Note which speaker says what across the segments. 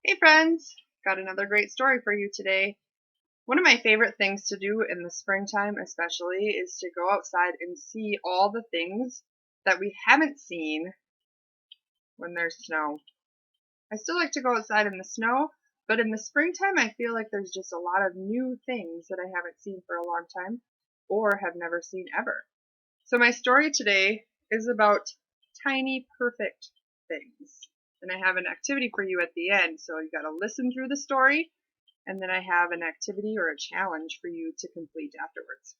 Speaker 1: Hey friends, got another great story for you today. One of my favorite things to do in the springtime especially is to go outside and see all the things that we haven't seen when there's snow. I still like to go outside in the snow, but in the springtime I feel like there's just a lot of new things that I haven't seen for a long time or have never seen ever. So my story today is about tiny perfect things. And I have an activity for you at the end, so you got to listen through the story, and then I have an activity or a challenge for you to complete afterwards.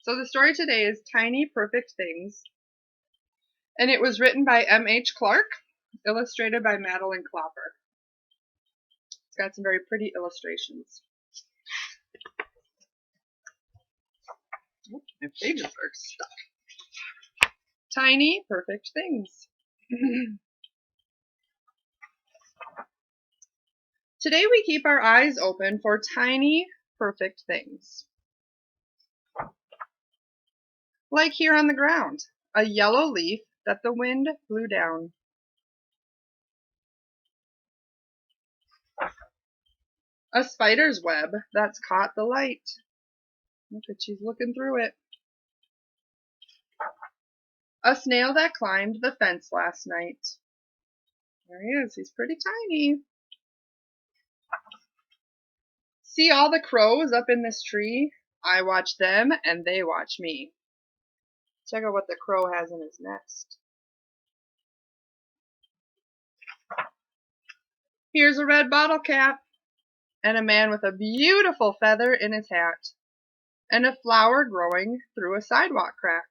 Speaker 1: So the story today is Tiny Perfect Things, and it was written by M.H. Clark, illustrated by Madeline Klopper. It's got some very pretty illustrations. Oops, my pages are stuck. Tiny Perfect Things. Today we keep our eyes open for tiny, perfect things. Like here on the ground, a yellow leaf that the wind blew down. A spider's web that's caught the light. Look at, she's looking through it. A snail that climbed the fence last night. There he is, he's pretty tiny. See all the crows up in this tree? I watch them and they watch me. Check out what the crow has in his nest. Here's a red bottle cap and a man with a beautiful feather in his hat and a flower growing through a sidewalk crack.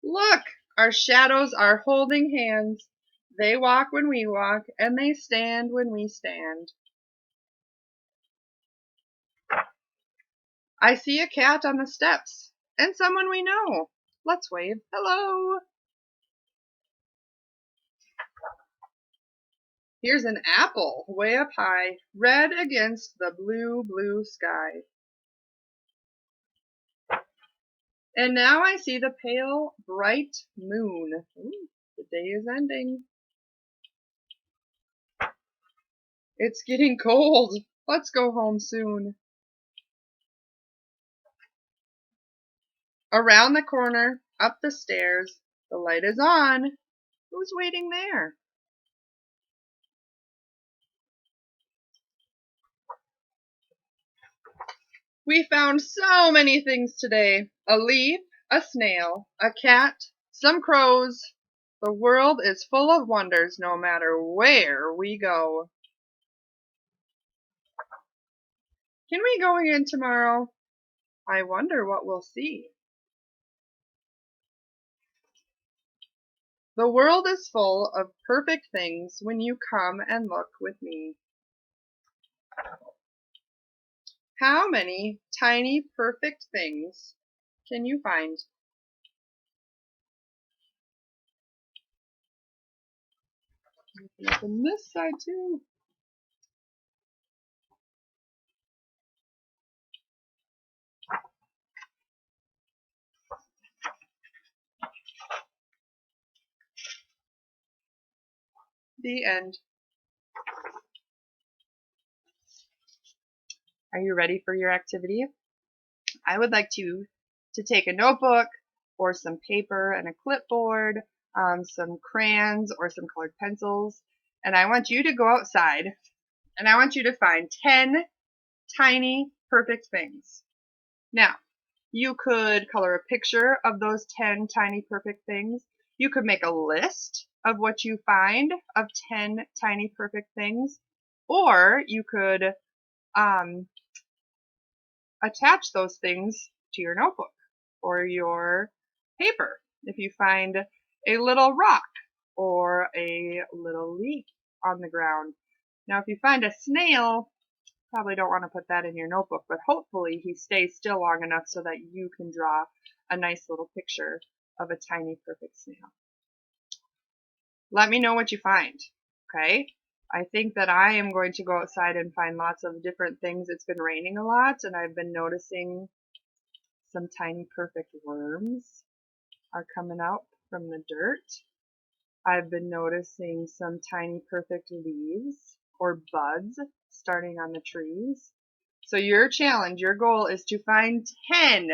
Speaker 1: Look, our shadows are holding hands. They walk when we walk and they stand when we stand. I see a cat on the steps and someone we know. Let's wave hello. Here's an apple way up high, red against the blue, blue sky. And now I see the pale, bright moon. Ooh, the day is ending. It's getting cold. Let's go home soon. Around the corner, up the stairs, the light is on. Who's waiting there? We found so many things today. A leaf, a snail, a cat, some crows. The world is full of wonders no matter where we go. Can we go again tomorrow? I wonder what we'll see. The world is full of perfect things when you come and look with me. How many tiny perfect things can you find? Open this side too. The end. Are you ready for your activity? I would like you to take a notebook or some paper and a clipboard, some crayons or some colored pencils, and I want you to go outside and I want you to find 10 tiny perfect things. Now, you could color a picture of those 10 tiny perfect things. You could make a list of what you find of 10 tiny perfect things, or you could attach those things to your notebook or your paper. If you find a little rock or a little leaf on the ground. Now, if you find a snail, probably don't want to put that in your notebook, but hopefully he stays still long enough so that you can draw a nice little picture of a tiny perfect snail. Let me know what you find, okay? I think that I am going to go outside and find lots of different things. It's been raining a lot, and I've been noticing some tiny perfect worms are coming out from the dirt. I've been noticing some tiny perfect leaves or buds starting on the trees. So your challenge, your goal is to find 10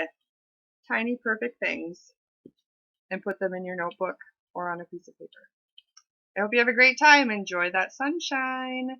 Speaker 1: tiny perfect things and put them in your notebook or on a piece of paper. I hope you have a great time. Enjoy that sunshine.